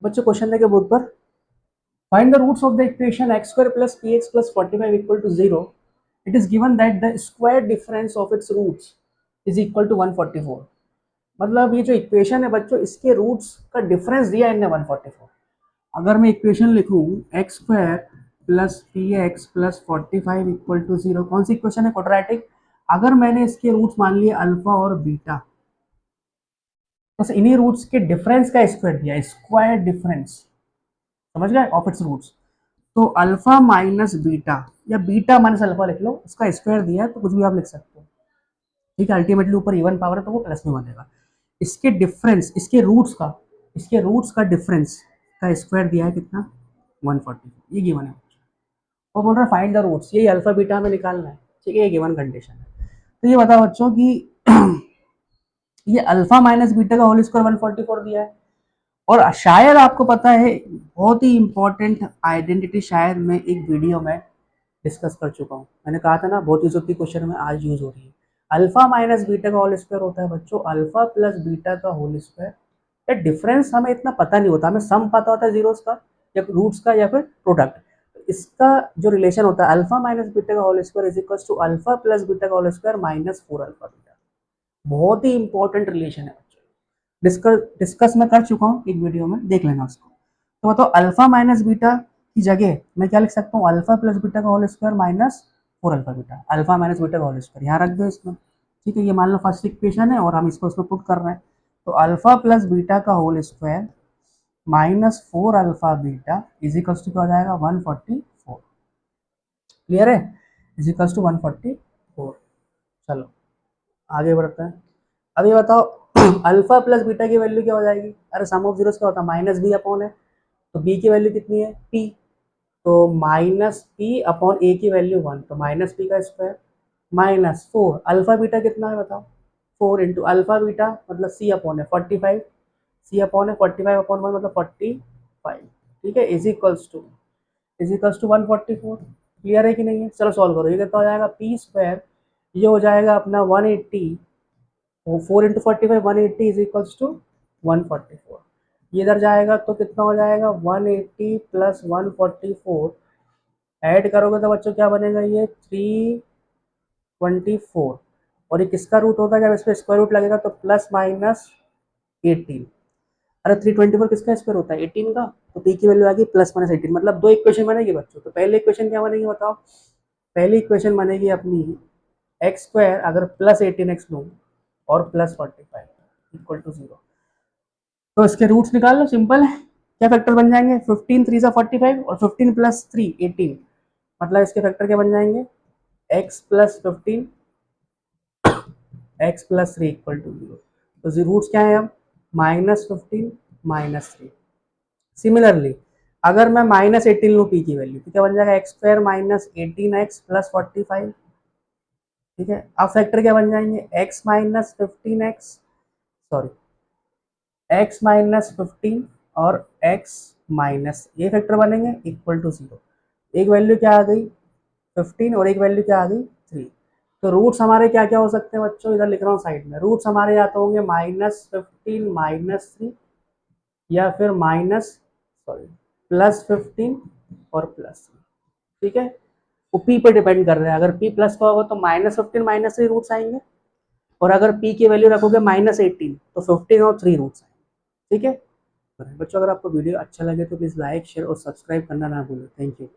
बच्चों क्वेश्चन देखे बुक पर, find the roots of the equation x square plus P X plus 45 equal to 0. It is given that the square difference of its roots is equal to 144. मतलब ये जो equation है बच्चों, इसके roots का difference दिया है इनने 144. अगर मैं इक्वेशन लिखूं X square plus P X plus 45 equal to 0, कौन सी इक्वेशन है? क्वाड्रेटिक. अगर मैंने इसके रूट्स मान लिए अल्फा और बीटा, तो इन्हीं रूट्स के डिफरेंस का स्क्वायर दिया, स्क्वायर डिफरेंस, समझ गए, ऑफ इट्स रूट्स. तो अल्फा माइनस बीटा या बीटा माइनस अल्फा लिख लो, उसका स्क्वायर दिया है तो कुछ भी आप लिख सकते हो. ठीक है, अल्टीमेटली ऊपर इवन पावर है तो वो प्लस में बनेगा. इसके डिफरेंस, इसके रूट्स का डिफरेंस का स्क्वायर दिया है कितना? 140. ये गिवन है. वो बोल रहा है फाइंड द रूट्स, यही अल्फा बीटा हमें निकालना है. ठीक है, ये गिवन कंडीशन है. तो ये बताओ बच्चों कि ये अल्फा माइनस बीटा का होल स्क्वायर 144 दिया है. और शायद आपको पता है, बहुत ही इंपॉर्टेंट आइडेंटिटी शायद मैं एक वीडियो में डिस्कस कर चुका हूँ. मैंने कहा था ना, बहुत यूज होती है क्वेश्चन में, आज यूज हो रही है. अल्फा माइनस बीटा का होल स्क्वायर होता है बच्चों अल्फा प्लस बीटा का होल स्क्वायर. या डिफरेंस हमें इतना पता नहीं होता, हमें सम पता होता है जीरोस का या रूट्स का या फिर प्रोडक्ट. इसका जो रिलेशन होता है अल्फा माइनस बीटा का whole square is equal to alpha plus beta का whole square minus 4 alpha beta. बहुत ही इंपॉर्टेंट रिलेशन है बच्चों. डिस्कस मैं कर चुका हूँ एक वीडियो में, देख लेना उसको. तो बताओ अल्फा माइनस बीटा की जगह मैं क्या लिख सकता हूँ? अल्फा प्लस बीटा का whole square minus 4 alpha beta. Alpha minus beta का होल स्क्वायर यहाँ रख दो इसमें. ठीक है, ये मान लो फर्स्ट इक्वेशन है और हम इसको उसमें पुट कर रहे हैं. तो अल्फा प्लस बीटा का whole square minus 4 alpha beta is equals to क्या हो जाएगा? 144. क्लियर है? Is equals to 144. चलो आगे बढ़ते हैं. अभी बताओ अल्फा प्लस बीटा की वैल्यू क्या हो जाएगी? अरे सम ऑफ जीरोस क्या होता है? माइनस बी अपॉन है. तो बी की वैल्यू कितनी है? पी. तो माइनस पी अपॉन ए की वैल्यू 1, तो माइनस पी का स्क्वायर माइनस 4. अल्फा बीटा कितना है बताओ? 4 इंटू अल्फा बीटा मतलब सी अपॉन है 45. सी अपॉन है 45 अपॉन 1 मतलब 45. ठीक है, इज इक्वल्स टू 144. क्लियर है कि नहीं है? चलो सॉल्व करो. ये कितना हो जाएगा? पी स्क्वायर, ये हो जाएगा अपना 180. 4 इंटू 45 180 इज इक्वल्स टू 144. ये इधर जाएगा तो कितना हो जाएगा? 180 प्लस 144. ऐड करोगे तो बच्चों क्या बनेगा? ये 324. और ये किसका रूट होता है? जब इस पर स्क्वायर रूट लगेगा तो प्लस माइनस 18. अरे 324 किसका स्क्वायर होता है? 18 का. तो पी की वैल्यू आ गई प्लस माइनस 18. मतलब दो इक्वेशन बनेगी बच्चों. तो पहले इक्वेशन क्या बनेगी बताओ? पहली इक्वेशन बनेगी अपनी एक्स स्क्वायर अगर प्लस 18x लूँ और प्लस 45 इक्वल टू 0. तो इसके रूट्स निकाल लो, सिंपल है. क्या फैक्टर बन जाएंगे? 15 3 सा 45 और 15 प्लस 3 18. मतलब इसके फैक्टर क्या बन जाएंगे? x plus 15 x plus 3 equal to 0. तो रूट्स क्या है अब? -15 -3. सिमिलरली अगर मैं -18 लूँ पी की वैल्यू तो क्या बन जाएगा? X square minus 18x plus 45. ठीक है, अब फैक्टर क्या बन जाएंगे? x minus 15x, sorry x minus 15 और x माइनस, ये फैक्टर बनेंगे इक्वल टू 0. एक वैल्यू क्या आ गई? 15 और एक वैल्यू क्या आ गई? 3. तो रूट्स हमारे क्या क्या हो सकते हैं बच्चों? इधर लिख रहा हूँ साइड में. रूट्स हमारे या तो होंगे -15 -3 या फिर +15 और +3. ठीक है, वो पी पर डिपेंड कर रहे हैं. अगर पी प्लस का होगा तो -15 -3 रूट्स आएंगे. और अगर पी की वैल्यू रखोगे -18 तो 15 और 3 रूट्स आएंगे. ठीक है बच्चों, अगर आपको वीडियो अच्छा लगे तो प्लीज़ लाइक शेयर और सब्सक्राइब करना ना भूलें. Thank you.